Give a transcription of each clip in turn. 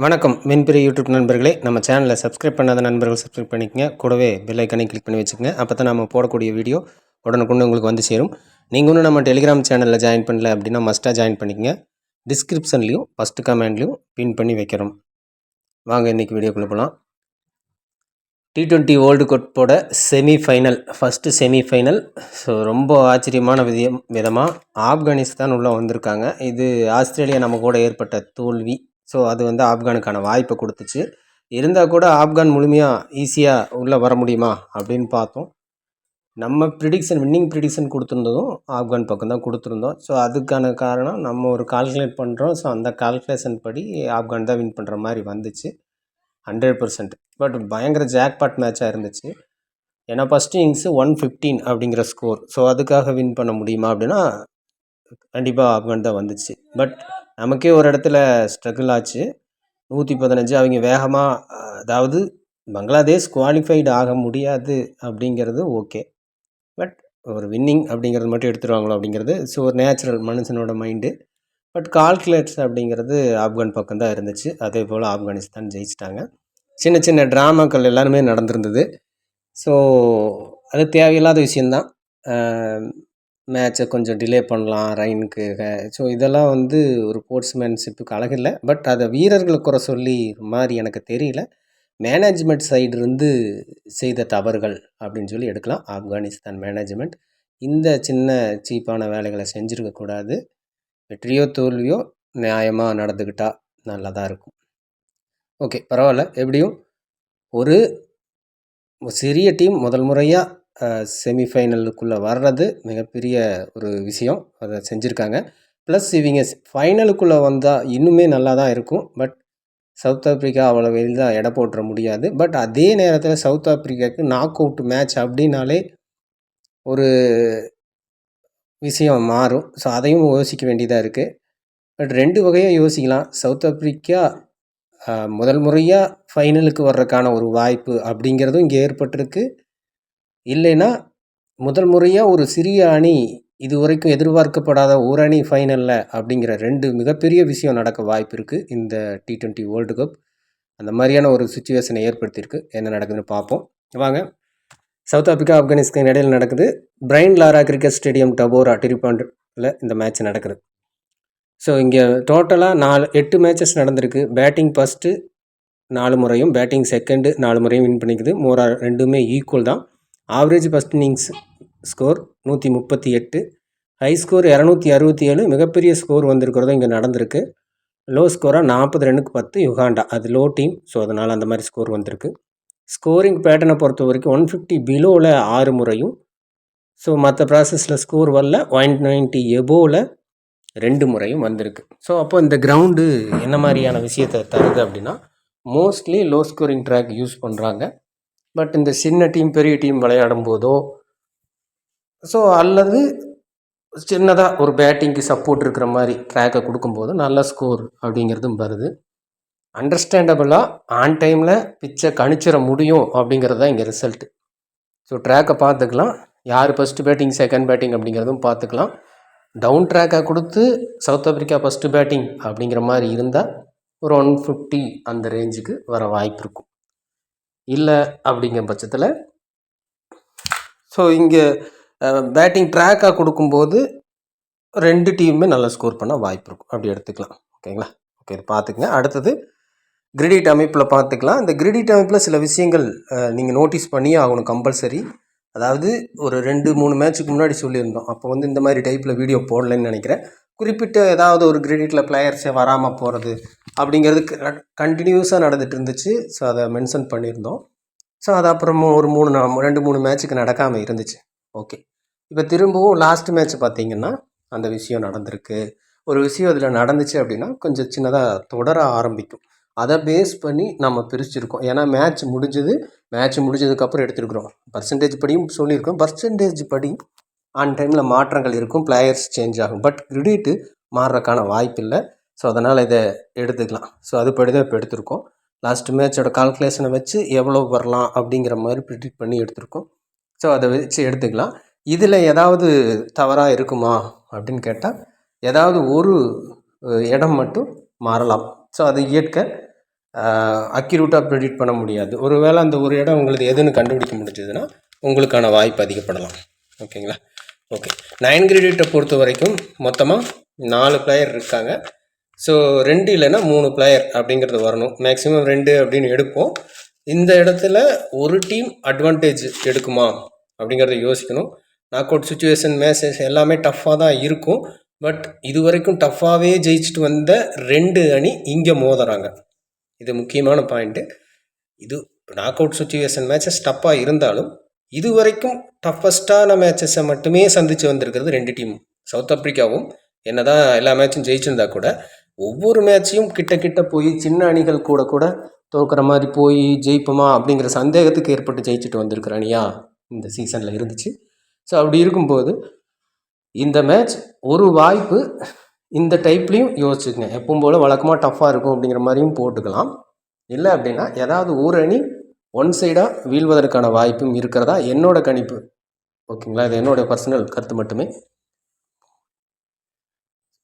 வணக்கம் மின்பெரி யூடியூப் நண்பர்களே, நம்ம சேனலை சப்ஸ்கிரைப் பண்ணாத நண்பர்கள் சப்ஸ்கிரைப் பண்ணிக்கங்க. கூடவே பெல் ஐக்கனை கிளிக் பண்ணி வச்சுக்கோங்க. அப்போ தான் நம்ம போடக்கூடிய வீடியோ உடனுக்குன்னு உங்களுக்கு வந்து சேரும். நீங்கள் இன்னும் நம்ம டெலிகிராம் சேனலில் ஜாயின் பண்ணல அப்படின்னா மஸ்ட்டாக ஜாயின் பண்ணிக்கங்க. டிஸ்கிரிப்ஷன்லையும் ஃபஸ்ட்டு கமெண்ட்லையும் பின் பண்ணி வைக்கிறோம். வாங்க இன்றைக்கி வீடியோக்குள்ளே போகலாம். T20 வேர்ல்டு கப்போட செமிஃபைனல், ஃபஸ்ட்டு செமிஃபைனல். ஸோ ரொம்ப ஆச்சரியமான விதமாக ஆப்கானிஸ்தான் உள்ளே வந்திருக்காங்க. இது ஆஸ்திரேலியா நம்ம கூட ஏற்பட்ட தோல்வி. ஸோ அது வந்து ஆப்கானுக்கான வாய்ப்பை கொடுத்துச்சு. இருந்தால் கூட ஆப்கான் முழுமையாக ஈஸியாக உள்ளே வர முடியுமா அப்படின்னு பார்த்தோம். நம்ம வின்னிங் ப்ரிடிக்ஷன் கொடுத்துருந்ததும் ஆப்கான் பக்கம் தான் கொடுத்துருந்தோம். ஸோ அதுக்கான காரணம் நம்ம ஒரு கால்குலேட் பண்ணுறோம். ஸோ அந்த கால்குலேஷன் படி ஆப்கான் தான் வின் பண்ணுற மாதிரி வந்துச்சு 100%. பட் பயங்கர ஜாக்பாட் மேட்சாக இருந்துச்சு. ஏன்னா ஃபஸ்ட்டு இன்னிங்ஸு 115 அப்படிங்கிற ஸ்கோர். ஸோ அதுக்காக வின் பண்ண முடியுமா அப்படின்னா கண்டிப்பாக ஆப்கான் தான் வந்துச்சு. பட் நமக்கே ஒரு இடத்துல ஸ்ட்ரகிள் ஆச்சு. 115 அவங்க வேகமாக, அதாவது பங்களாதேஷ் குவாலிஃபைடு ஆக முடியாது அப்படிங்கிறது ஓகே. பட் ஒரு வின்னிங் அப்படிங்கிறது மட்டும் எடுத்துருவாங்களோ அப்படிங்கிறது ஸோ ஒரு நேச்சுரல் மனுஷனோட மைண்டு. பட் கால்குலேட்ஸ் அப்படிங்கிறது ஆப்கான் பக்கம் தான் இருந்துச்சு. அதே போல் ஆப்கானிஸ்தான் ஜெயிச்சிட்டாங்க. சின்ன சின்ன ட்ராமாக்கள் எல்லாருமே நடந்திருந்தது. ஸோ அது தேவையில்லாத விஷயந்தான். மேட்சை கொஞ்சம் டிலே பண்ணலாம் ரைனுக்கு. ஸோ இதெல்லாம் வந்து ஒரு ஸ்போர்ட்ஸ்மேன்ஷிப்புக்கு அழகில்லை. பட் அதை வீரர்களை குறை சொல்லி மாதிரி எனக்கு தெரியல. மேனேஜ்மெண்ட் சைடு இருந்து செய்த தவறுகள் அப்படின்னு சொல்லி எடுக்கலாம். ஆப்கானிஸ்தான் மேனேஜ்மெண்ட் இந்த சின்ன சீப்பான வேலைகளை செஞ்சுருக்கக்கூடாது. வெற்றியோ தோல்வியோ நியாயமாக நடந்துக்கிட்டால் நல்லதாக இருக்கும். ஓகே, பரவாயில்ல. எப்படியும் ஒரு சிறிய டீம் முதல் முறையாக செமிஃபைனலுக்குள்ளே வர்றது மிகப்பெரிய ஒரு விஷயம். அதை செஞ்சுருக்காங்க. ப்ளஸ் இவங்க ஃபைனலுக்குள்ளே வந்தால் இன்னுமே நல்லா தான் இருக்கும். பட் சவுத் ஆப்ரிக்கா அவ்வளோ எளிதாக எடை போட்டுற முடியாது. பட் அதே நேரத்தில் சவுத் ஆப்ரிக்காவுக்கு நாக் அவுட் மேட்ச் அப்படின்னாலே ஒரு விஷயம் மாறும். ஸோ அதையும் யோசிக்க வேண்டியதாக இருக்குது. பட் ரெண்டு வகையாக யோசிக்கலாம். சவுத் ஆப்ரிக்கா முதல் முறையாக ஃபைனலுக்கு வர்றதுக்கான ஒரு வாய்ப்பு அப்படிங்கிறதும் இங்கே ஏற்பட்டிருக்கு. இல்லைன்னா முதல் முறையாக ஒரு சிறிய அணி இது வரைக்கும் எதிர்பார்க்கப்படாத ஒரு அணி ஃபைனலில் அப்படிங்கிற ரெண்டு மிகப்பெரிய விஷயம் நடக்க வாய்ப்பு இருக்குது இந்த T20 வேர்ல்டு கப். அந்த மாதிரியான ஒரு சுச்சுவேஷனை ஏற்படுத்தியிருக்கு. என்ன நடக்குதுன்னு பார்ப்போம் வாங்க. சவுத் ஆப்ரிக்கா ஆப்கானிஸ்தான் இடையில் நடக்குது. Brian Lara cricket stadium Dabora டிரிபாண்டில் இந்த மேட்ச் நடக்குது. ஸோ இங்கே டோட்டலாக 8 மேட்சஸ் நடந்திருக்கு. பேட்டிங் ஃபஸ்ட்டு 4 முறையும், பேட்டிங் செகண்டு 4 முறையும் வின் பண்ணிக்குது. ரெண்டுமே ஈக்குவல் தான். Average first innings score 138, high score 267. மிகப்பெரிய ஸ்கோர் வந்திருக்கிறதும் இங்கே நடந்திருக்கு. லோ ஸ்கோராக 40 ரன்னுக்கு 10 யுகாண்டா. அது லோ டீம். ஸோ அதனால் அந்த மாதிரி ஸ்கோர் வந்திருக்கு. ஸ்கோரிங் பேட்டர்னை பொறுத்த வரைக்கும் 150 பிலோவில் 6 முறையும், ஸோ மற்ற ப்ராசஸில் ஸ்கோர் வரல. 190 எபோவில் 2 முறையும் வந்திருக்கு. ஸோ அப்போ இந்த கிரவுண்டு என்ன மாதிரியான விஷயத்தை தருது அப்படின்னா mostly low scoring track use பண்ணுறாங்க. பட் இந்த சின்ன டீம் பெரிய டீம் விளையாடும் போதோ ஸோ அல்லது சின்னதாக ஒரு பேட்டிங்க்கு சப்போர்ட் இருக்கிற மாதிரி ட்ராக்கை கொடுக்கும்போது நல்ல ஸ்கோர் அப்படிங்கிறதும் வருது. அண்டர்ஸ்டாண்டபிளாக ஆன் டைமில் பிச்சை கணிச்சிட முடியும் அப்படிங்கிறது தான் இங்கே ரிசல்ட்டு. ஸோ ட்ராக்கை பார்த்துக்கலாம். யார் ஃபஸ்ட்டு பேட்டிங் செகண்ட் பேட்டிங் அப்படிங்கிறதும் பார்த்துக்கலாம். டவுன் ட்ராக்காக கொடுத்து சவுத் ஆப்ரிக்கா ஃபஸ்ட்டு பேட்டிங் அப்படிங்கிற மாதிரி இருந்தால் ஒரு 150 அந்த ரேஞ்சுக்கு வர வாய்ப்பு இருக்கும். இல்லை அப்படிங்கிற பட்சத்தில் ஸோ இங்கே பேட்டிங் ட்ராக்காக கொடுக்கும்போது ரெண்டு டீமுமே நல்லா ஸ்கோர் பண்ண வாய்ப்பு இருக்கும். அப்படி எடுத்துக்கலாம். ஓகேங்களா? ஓகே, இது பார்த்துக்குங்க. அடுத்தது கிரிடிட் அமைப்பில் பார்த்துக்கலாம். இந்த கிரிடிட் அமைப்பில் சில விஷயங்கள் நீங்கள் நோட்டீஸ் பண்ணியே ஆகணும் கம்பல்சரி. அதாவது ஒரு 2-3 மேட்ச்சுக்கு முன்னாடி சொல்லியிருந்தோம். அப்போ வந்து இந்த மாதிரி டைப்பில் வீடியோ போடலன்னு நினைக்கிறேன். குறிப்பிட்ட ஏதாவது ஒரு கிரிடிட்டில் பிளேயர்ஸே வராமல் போகிறது அப்படிங்கிறது கண்டினியூஸாக நடந்துகிட்டு இருந்துச்சு. ஸோ அதை மென்ஷன் பண்ணியிருந்தோம். ஸோ அது அப்புறமும் ஒரு 2-3 மேட்ச்சுக்கு நடக்காமல் இருந்துச்சு. ஓகே, இப்போ திரும்பவும் லாஸ்ட் மேட்ச் பார்த்திங்கன்னா அந்த விஷயம் நடந்திருக்கு. ஒரு விஷயம் இதில் நடந்துச்சு அப்படின்னா கொஞ்சம் சின்னதாக தொடர ஆரம்பிக்கும். அதை பேஸ் பண்ணி நம்ம பிரிச்சுருக்கோம். ஏன்னா மேட்ச் முடிஞ்சதுக்கப்புறம் எடுத்துருக்குறோம். பர்சன்டேஜ் படியும் சொல்லியிருக்கோம். பர்சன்டேஜ் படி ஆன் டைமில் மாற்றங்கள் இருக்கும், பிளேயர்ஸ் சேஞ்ச் ஆகும். பட் கிரெடிட்டு மாறுறதுக்கான வாய்ப்பு இல்லை. ஸோ அதனால் இதை எடுத்துக்கலாம். ஸோ அதுபடி தான் இப்போ எடுத்திருக்கோம். லாஸ்ட் மேட்சோட கால்குலேஷனை வச்சு எவ்வளோ வரலாம் அப்படிங்கிற மாதிரி ப்ரிடிக்ட் பண்ணி எடுத்திருக்கோம். ஸோ அதை வச்சு எடுத்துக்கலாம். இதில் ஏதாவது தவறாக இருக்குமா அப்படின்னு கேட்டால் ஏதாவது ஒரு இடம் மட்டும் மாறலாம். ஸோ அது இயற்கை. அக்யூரேட்டாக ப்ரெடிக்ட் பண்ண முடியாது. ஒருவேளை அந்த ஒரு இடம் உங்களுக்கு எதுன்னு கண்டுபிடிக்க முடிஞ்சதுன்னா உங்களுக்கான வாய்ப்பு அதிகப்படலாம். ஓகேங்களா? ஓகே, 9 கிரெடிட்டை பொறுத்த வரைக்கும் மொத்தமாக 4 பிளேயர் இருக்காங்க. ஸோ 2 இல்லைன்னா 3 பிளேயர் அப்படிங்கிறது வரணும். மேக்ஸிமம் 2 அப்படின்னு எடுப்போம். இந்த இடத்துல ஒரு டீம் அட்வான்டேஜ் எடுக்குமா அப்படிங்கிறத யோசிக்கணும். நாக் அவுட் சுச்சுவேஷன் மேட்சஸ் எல்லாமே டஃப்பாக தான் இருக்கும். பட் இது வரைக்கும் டஃப்பாகவே ஜெயிச்சுட்டு வந்த 2 அணி இங்கே மோதுறாங்க. இது முக்கியமான பாயிண்ட்டு. இது நாக் அவுட் சுச்சுவேஷன் மேட்சஸ் டஃப்பாக இருந்தாலும் இது வரைக்கும் டஃபஸ்ட்டான மேட்சஸை மட்டுமே சந்தித்து வந்திருக்கிறது 2 டீம். சவுத் ஆப்பிரிக்காவும் என்னதான் எல்லா மேட்சும் ஜெயிச்சிருந்தா கூட ஒவ்வொரு மேட்சையும் கிட்ட போய் சின்ன அணிகள் கூட தோக்குற மாதிரி போய் ஜெயிப்போமா அப்படிங்கிற சந்தேகத்துக்கு ஏற்பட்டு ஜெயிச்சுட்டு வந்திருக்கிற அணியா இந்த சீசனில் இருந்துச்சு. ஸோ அப்படி இருக்கும்போது இந்த மேட்ச் ஒரு வாய்ப்பு இந்த டைப்லேயும் யோசிச்சுக்கங்க. எப்பவும் போல் வழக்கமாக டஃப்பாக இருக்கும் அப்படிங்கிற மாதிரியும் போட்டுக்கலாம். இல்லை அப்படின்னா ஏதாவது ஒரு அணி ஒன் சைடாக வீழ்வதற்கான வாய்ப்பும் இருக்கிறதா என்னோட கணிப்பு. ஓகேங்களா? இது என்னோடய பர்சனல் கருத்து மட்டுமே.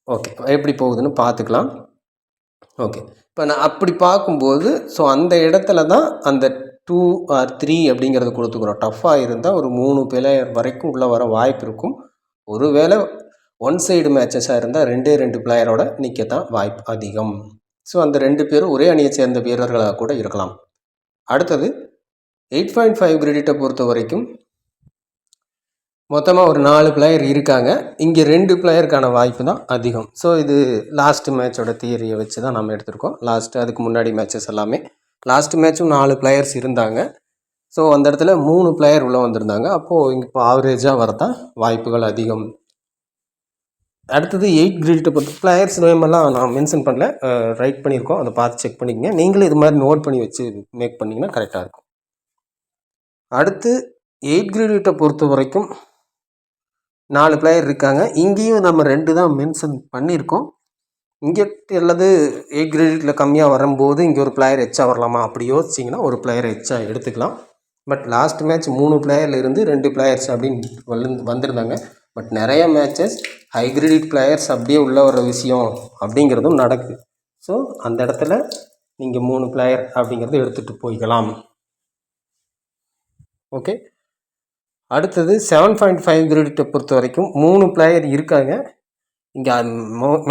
ஓகே, எப்படி போகுதுன்னு பார்த்துக்கலாம். ஓகே, இப்போ நான் அப்படி பார்க்கும்போது ஸோ அந்த இடத்துல தான் அந்த 2 or 3 அப்படிங்கிறது கொடுத்துக்கிறோம். டஃப்பாக இருந்தால் ஒரு 3 பிளேயர் வரைக்கும் உள்ளே வர வாய்ப்பு இருக்கும். ஒருவேளை ஒன் சைடு மேட்சஸாக இருந்தால் 2 பிளேயரோட நிற்கத்தான் வாய்ப்பு அதிகம். ஸோ அந்த 2 பேரும் ஒரே அணியை சேர்ந்த வீரர்களாக கூட இருக்கலாம். அடுத்தது 8.5 கிரெடிட்டை பொறுத்த வரைக்கும் மொத்தமாக ஒரு 4 பிளேயர் இருக்காங்க. இங்கே 2 பிளேயருக்கான வாய்ப்பு தான் அதிகம். ஸோ இது லாஸ்ட்டு மேட்சோட தியரியை வச்சு தான் நம்ம எடுத்திருக்கோம். அதுக்கு முன்னாடி மேட்சஸ் எல்லாமே லாஸ்ட்டு மேட்சும் 4 பிளேயர்ஸ் இருந்தாங்க. ஸோ அந்த இடத்துல 3 பிளேயர் உள்ளே வந்திருந்தாங்க. அப்போது இங்கே இப்போ ஆவரேஜாக வரதான் வாய்ப்புகள் அதிகம். அடுத்தது 8 கிரெடிட்டை பொறுத்த பிளேயர்ஸ் நேமெல்லாம் நான் மென்ஷன் பண்ணல, ரைட் பண்ணியிருக்கோம். அதை பார்த்து செக் பண்ணிக்கங்க. நீங்களும் இது மாதிரி நோட் பண்ணி வச்சு மேக் பண்ணிங்கன்னா கரெக்டாக இருக்கும். அடுத்து 8 கிரெடிட்டை பொறுத்த வரைக்கும் 4 பிளேயர் இருக்காங்க. இங்கேயும் நம்ம 2 தான் மென்ஷன் பண்ணியிருக்கோம். இங்கே அல்லது 8 கிரெடிட்டில் கம்மியாக வரும்போது இங்கே ஒரு பிளேயர் எச்சா வரலாமா அப்படி யோசிச்சிங்கன்னா ஒரு பிளேயர் எச்சா எடுத்துக்கலாம். பட் லாஸ்ட் மேட்ச் 3 பிளேயரில் இருந்து 2 பிளேயர்ஸ் அப்படின்னு வந்திருந்தாங்க. பட் நிறைய மேட்சஸ் ஹை கிரெடிட் பிளேயர்ஸ் அப்படியே உள்ள வர விஷயம் அப்படிங்கிறதும் நடக்குது. ஸோ அந்த இடத்துல நீங்கள் 3 பிளேயர் அப்படிங்கிறத எடுத்துகிட்டு போய்க்கலாம். ஓகே, அடுத்தது 7.5 கிரெடிட்டை பொறுத்த வரைக்கும் 3 பிளேயர் இருக்காங்க. இங்கே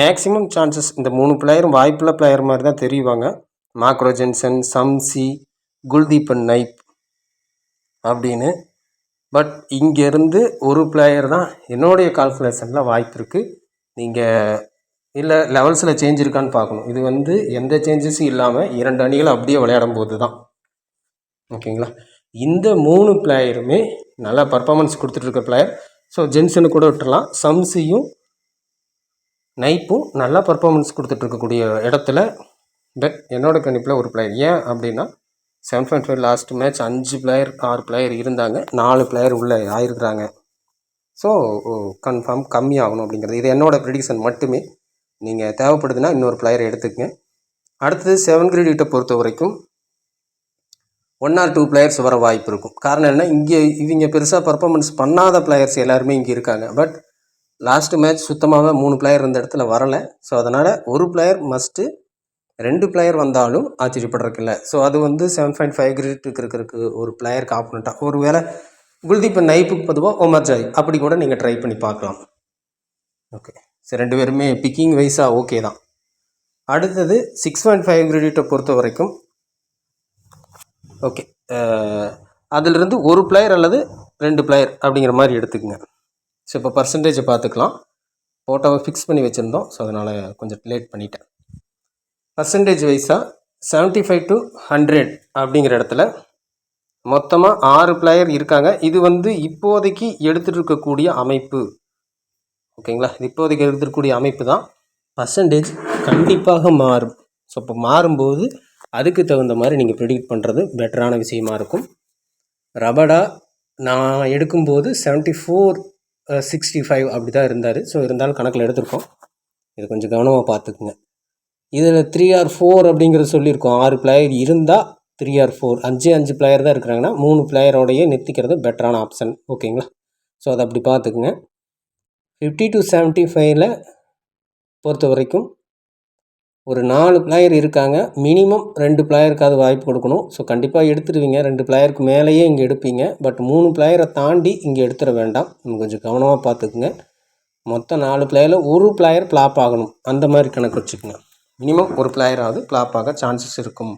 மேக்ஸிமம் சான்சஸ் இந்த 3 பிளேயரும் வாய்ப்புள்ள பிளேயர் மாதிரி தான் தெரியுவாங்க. மாக்ரோ ஜென்சன், சம்சி, குல்தீபன் நைப் அப்படின்னு. பட் இங்கேருந்து ஒரு பிளேயர் தான் என்னுடைய கால்குலேஷனில் வாய்ப்பு இருக்குது. நீங்கள் இல்லை லெவல்ஸில் சேஞ்ச் இருக்கான்னு பார்க்கணும். இது எந்த சேஞ்சஸும் இல்லாமல் 2 அணிகள் அப்படியே விளையாடும் போது தான். ஓகேங்களா? இந்த 3 பிளேயருமே நல்லா பர்ஃபார்மன்ஸ் கொடுத்துட்ருக்க பிளேயர். ஸோ ஜென்சனு கூட விட்டுறலாம். சம்சியும் நைப்பும் நல்லா பர்ஃபார்மன்ஸ் கொடுத்துட்ருக்கக்கூடிய இடத்துல. பட் என்னோடய கணிப்பில் ஒரு பிளேயர். ஏன் அப்படின்னா 7.5 லாஸ்ட் மேட்ச் 5 பிளேயர் 6 பிளேயர் இருந்தாங்க, 4 பிளேயர் உள்ளே ஆயிருக்கிறாங்க. ஸோ கன்ஃபார்ம் கம்மியாகணும் அப்படிங்கிறது இது என்னோடய ப்ரெடிக்ஷன் மட்டுமே. நீங்கள் தேவைப்படுதுன்னா இன்னொரு பிளேயரை எடுத்துக்கங்க. அடுத்தது 7 கிரெடிட்டை பொறுத்த வரைக்கும் 1 or 2 பிளேயர்ஸ் வர வாய்ப்பு இருக்கும். காரணம் என்ன, இவங்க பெருசாக பர்ஃபார்மன்ஸ் பண்ணாத பிளேயர்ஸ் எல்லாருமே இங்கே இருக்காங்க. பட் லாஸ்ட்டு மேட்ச் சுத்தமாக 3 பிளேயர் இந்த இடத்துல வரலை. ஸோ அதனால் ஒரு பிளேயர் மஸ்ட்டு, 2 பிளேயர் வந்தாலும் ஆச்சரியப்படுறதுக்கு இல்லை. ஸோ அது 7.5 கிரெடிட்டுக்கு இருக்கிறதுக்கு ஒரு பிளேயருக்கு ஆப்போனண்ட்டாக ஒரு வேளை குல்தீப் நைப்புக்கு பொதுவாக ஒமர் ஜாய் அப்படி கூட நீங்கள் ட்ரை பண்ணி பார்க்கலாம். ஓகே, சரி, 2 பேருமே பிக்கிங் வைஸாக ஓகே தான். அடுத்தது 6.5 கிரெடிட்டை பொறுத்த வரைக்கும் ஓகே, அதிலிருந்து ஒரு பிளேயர் அல்லது 2 பிளேயர் அப்படிங்கிற மாதிரி எடுத்துக்கோங்க. ஸோ இப்போ பர்சன்டேஜை பார்த்துக்கலாம். ஃபோட்டோவை ஃபிக்ஸ் பண்ணி வச்சுருந்தோம். ஸோ அதனால் கொஞ்சம் லேட் பண்ணிட்டேன். பர்சன்டேஜ் வைஸாக 75 to 100 அப்படிங்கிற இடத்துல மொத்தமாக 6 பிளேயர் இருக்காங்க. இது இப்போதைக்கு எடுத்துகிட்டு இருக்கக்கூடிய அமைப்பு. ஓகேங்களா? இது இப்போதைக்கு எடுத்துருக்கக்கூடிய அமைப்பு தான். பர்சன்டேஜ் கண்டிப்பாக மாறும். ஸோ இப்போ மாறும்போது அதுக்கு தகுந்த மாதிரி நீங்கள் ப்ரெடிக்ட் பண்ணுறது பெட்டரான விஷயமா இருக்கும். ரபடா நான் எடுக்கும்போது 74-65 அப்படி தான் இருந்தார். ஸோ இருந்தாலும் கணக்கில் எடுத்திருக்கோம். இது கொஞ்சம் கவனமாக பார்த்துக்குங்க. இதில் 3 or 4 அப்படிங்கிறது சொல்லியிருக்கோம். 6 பிளேயர் இருந்தால் 3 or 4, 5 பிளேயர் தான் இருக்கிறாங்கன்னா 3 பிளேயரோடையே நிறுத்திக்கிறது பெட்டரான ஆப்ஷன். ஓகேங்களா? ஸோ அதை அப்படி பார்த்துக்குங்க. 50 to 75 பொறுத்த வரைக்கும் ஒரு 4 பிளேயர் இருக்காங்க. மினிமம் 2 பிளேயருக்காவது வாய்ப்பு கொடுக்கணும். ஸோ கண்டிப்பாக எடுத்துருவீங்க. 2 பிளேயருக்கு மேலேயே இங்கே எடுப்பீங்க. பட் 3 பிளேயரை தாண்டி இங்கே எடுத்துட வேண்டாம். கொஞ்சம் கவனமாக பார்த்துக்குங்க. மொத்தம் 4 பிளேயரில் ஒரு பிளேயர் ஃப்ளாப் ஆகணும். அந்த மாதிரி கணக்கு வச்சுக்கோங்க. மினிமம் ஒரு பிளேயராவது ஃப்ளாப் ஆக சான்சஸ் இருக்கும்.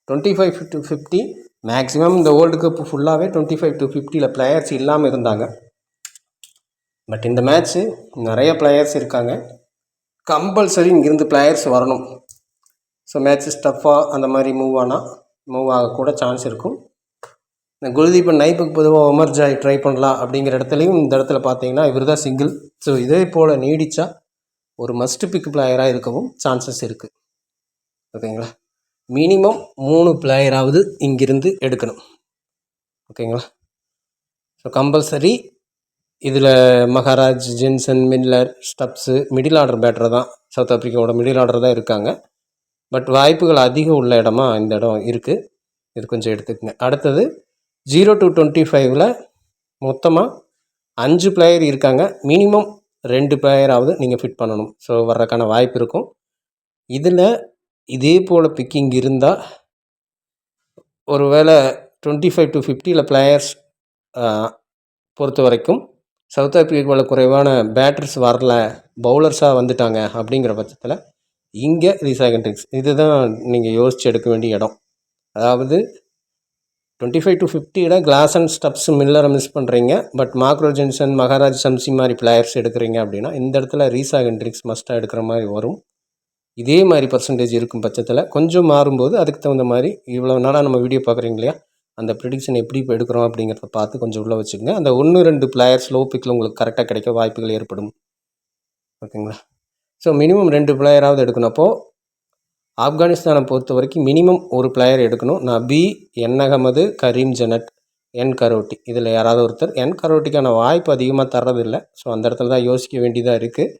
25 to 50 மேக்ஸிமம் இந்த வேர்ல்டு கப் ஃபுல்லாகவே 25 to 50 பிளேயர்ஸ் இல்லாமல் இருந்தாங்க. பட் இந்த மேட்ச்சு நிறைய பிளேயர்ஸ் இருக்காங்க. கம்பல்சரி இங்கேருந்து பிளேயர்ஸ் வரணும். ஸோ மேட்ச்சு ஸ்டஃப்பாக அந்த மாதிரி மூவ் ஆகக்கூட சான்ஸ் இருக்கும். இந்த குல்தீப் நைப்புக்கு பொதுவாக உமர்ஜாய் ட்ரை பண்ணலாம் அப்படிங்கிற இடத்துலையும் இந்த இடத்துல பார்த்தீங்கன்னா இவர் தான் சிங்கிள். ஸோ இதே போல் நீடித்தா ஒரு மஸ்ட் பிக் பிளேயராக இருக்கவும் சான்சஸ் இருக்குது. ஓகேங்களா? மினிமம் 3 பிளேயராவது இங்கிருந்து எடுக்கணும். ஓகேங்களா? ஸோ கம்பல்சரி இதில் Maharaj, Jansen, Miller, Stubbs middle order batter தான். சவுத் ஆஃப்ரிக்காவோட மிடில் ஆர்டர் தான் இருக்காங்க. பட் வாய்ப்புகள் அதிகம் உள்ள இடமா இந்த இடம் இருக்குது. இது கொஞ்சம் எடுத்துக்கங்க. அடுத்தது 0 to 25 மொத்தமாக 5 பிளேயர் இருக்காங்க. மினிமம் 2 பிளேயராவது நீங்கள் ஃபிட் பண்ணணும். ஸோ வர்றதுக்கான வாய்ப்பு இருக்கும். இதில் இதே போல் பிக்கிங் இருந்தால் ஒரு வேளை 25 to 50 பிளேயர்ஸ் பொறுத்த வரைக்கும் சவுத் ஆஃப்ரிக்காவில் குறைவான பேட்டர்ஸ் வரல, பவுலர்ஸாக வந்துட்டாங்க அப்படிங்கிற பட்சத்தில் இங்கே ரீசாகன் ட்ரிக்ஸ் இதுதான் நீங்கள் யோசித்து எடுக்க வேண்டிய இடம். அதாவது 25 to 50 கிளாஸ் அண்ட் ஸ்டப்ஸ் மில்லரை மிஸ் பண்ணுறீங்க. பட் மாக்ரோ ஜென்சன், மகாராஜ், சம்சி மாதிரி பிளேயர்ஸ் எடுக்கிறீங்க அப்படின்னா இந்த இடத்துல ரீசாகன் ட்ரிக்ஸ் மஸ்ட்டாக எடுக்கிற மாதிரி வரும். இதே மாதிரி பர்சன்டேஜ் இருக்கும் பட்சத்தில் கொஞ்சம் மாறும்போது அதுக்கு தகுந்த மாதிரி இவ்வளோ நாளாக நம்ம வீடியோ பார்க்குறீங்க இல்லையா, அந்த ப்ரிடிக்ஷன் எப்படி இப்போ எடுக்கிறோம் அப்படிங்கிறத பார்த்து கொஞ்சம் உள்ளே வச்சுக்கோங்க. அந்த 1-2 பிளேயர்ஸ் லோ பிக்கில் உங்களுக்கு கரெக்டாக கிடைக்க வாய்ப்புகள் ஏற்படும். ஓகேங்களா? ஸோ மினிமம் 2 பிளேயராவது எடுக்கணும். அப்போது ஆப்கானிஸ்தானை பொறுத்த வரைக்கும் மினிமம் ஒரு பிளேயர் எடுக்கணும். நபி, என் அகமது, கரீம் ஜனட், என் கரோட்டி இதில் யாராவது ஒருத்தர். என் கரோட்டிக்கான வாய்ப்பு அதிகமாக தர்றதில்லை. ஸோ அந்த இடத்துல தான் யோசிக்க வேண்டியதாக இருக்குது.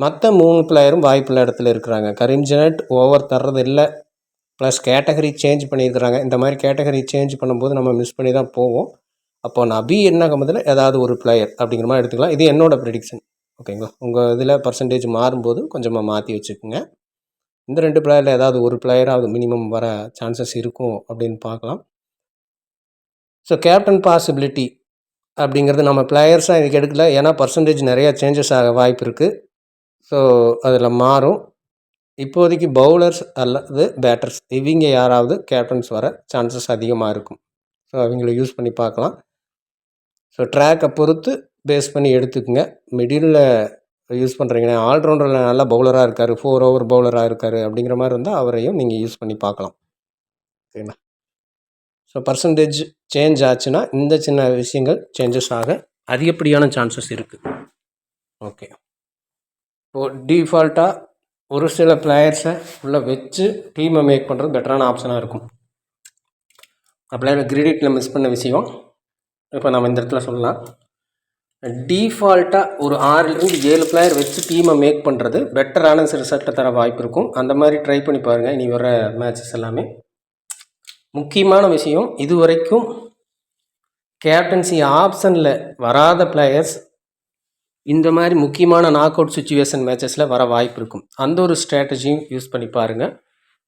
மற்ற 3 பிளேயரும் வாய்ப்புள்ள இடத்துல இருக்கிறாங்க. கரீம் ஜனட் ஓவர் தர்றதில்லை. ப்ளஸ் கேட்டகரி சேஞ்ச் பண்ணியிருக்கிறாங்க. இந்த மாதிரி கேட்டகரி சேஞ்ச் பண்ணும்போது நம்ம மிஸ் பண்ணி தான் போவோம். அப்போது நபி என்ன கம்மதில் ஏதாவது ஒரு பிளேயர் அப்படிங்கிற மாதிரி எடுத்துக்கலாம். இது என்னோடய ப்ரெடிக்ஷன். ஓகேங்களா? உங்கள் இதில் பர்சன்டேஜ் மாறும்போது கொஞ்சமாக மாற்றி வச்சுக்கோங்க. இந்த 2 பிளேயரில் ஏதாவது ஒரு பிளேயராவது மினிமம் வர சான்சஸ் இருக்கும் அப்படின்னு பார்க்கலாம். ஸோ கேப்டன் பாசிபிலிட்டி அப்படிங்கிறது நம்ம பிளேயர்ஸாக இதுக்கு எடுக்கல. ஏன்னா பர்சன்டேஜ் நிறையா சேஞ்சஸ் ஆக வாய்ப்பு இருக்குது. ஸோ அதில் மாறும். இப்போதைக்கு பவுலர்ஸ் அல்லது பேட்டர்ஸ் இவங்க யாராவது கேப்டன்ஸ் வர சான்சஸ் அதிகமாக இருக்கும். ஸோ அவங்கள யூஸ் பண்ணி பார்க்கலாம். ஸோ ட்ராக்கை பொறுத்து பேஸ் பண்ணி எடுத்துக்கோங்க. மிடில் யூஸ் பண்ணுறீங்கன்னா ஆல்ரவுண்டரில் நல்லா பவுலராக இருக்கார், 4 ஓவர் பவுலராக இருக்கார் அப்படிங்கிற மாதிரி இருந்தால் அவரையும் நீங்கள் யூஸ் பண்ணி பார்க்கலாம். ஓகேங்களா? ஸோ பர்சன்டேஜ் சேஞ்ச் ஆச்சுன்னா இந்த சின்ன விஷயங்கள் சேஞ்சஸ் ஆக அதிகப்படியான சான்சஸ் இருக்குது. ஓகே, இப்போது டிஃபால்ட்டாக ஒரு சில பிளேயர்ஸை உள்ளே வச்சு டீமை மேக் பண்ணுறது பெட்டரான ஆப்ஷனாக இருக்கும். அப்படியே கிரெடிட்டில் மிஸ் பண்ண விஷயம் இப்போ நம்ம இந்த இடத்துல சொல்லலாம். டிஃபால்ட்டாக ஒரு 6-7 பிளேயர் வச்சு டீமை மேக் பண்ணுறது பெட்டரான ரிசல்ட்டை தர வாய்ப்பு இருக்கும். அந்த மாதிரி ட்ரை பண்ணி பாருங்கள் இனி வர மேட்சஸ் எல்லாமே. முக்கியமான விஷயம், இது வரைக்கும் கேப்டன்சி ஆப்ஷனில் வராத பிளேயர்ஸ் இந்த மாதிரி முக்கியமான நாக் அவுட் சுச்சுவேஷன் மேட்சஸில் வர வாய்ப்பு இருக்கும். அந்த ஒரு ஸ்ட்ராட்டஜியும் யூஸ் பண்ணி பாருங்கள்.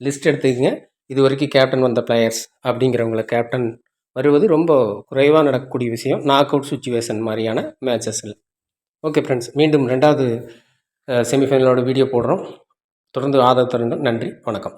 லிஸ்ட் எடுத்துக்கங்க. இது வரைக்கும் கேப்டன் வந்த பிளேயர்ஸ் அப்படிங்கிறவங்கள கேப்டன் வருவது ரொம்ப குறைவாக நடக்கக்கூடிய விஷயம் நாக் அவுட் சுச்சுவேஷன் மாதிரியான மேட்சஸில். ஓகே ஃப்ரெண்ட்ஸ், மீண்டும் 2வது செமிஃபைனலோட வீடியோ போடுறோம். தொடர்ந்து ஆதரவு தருங்கள். நன்றி, வணக்கம்.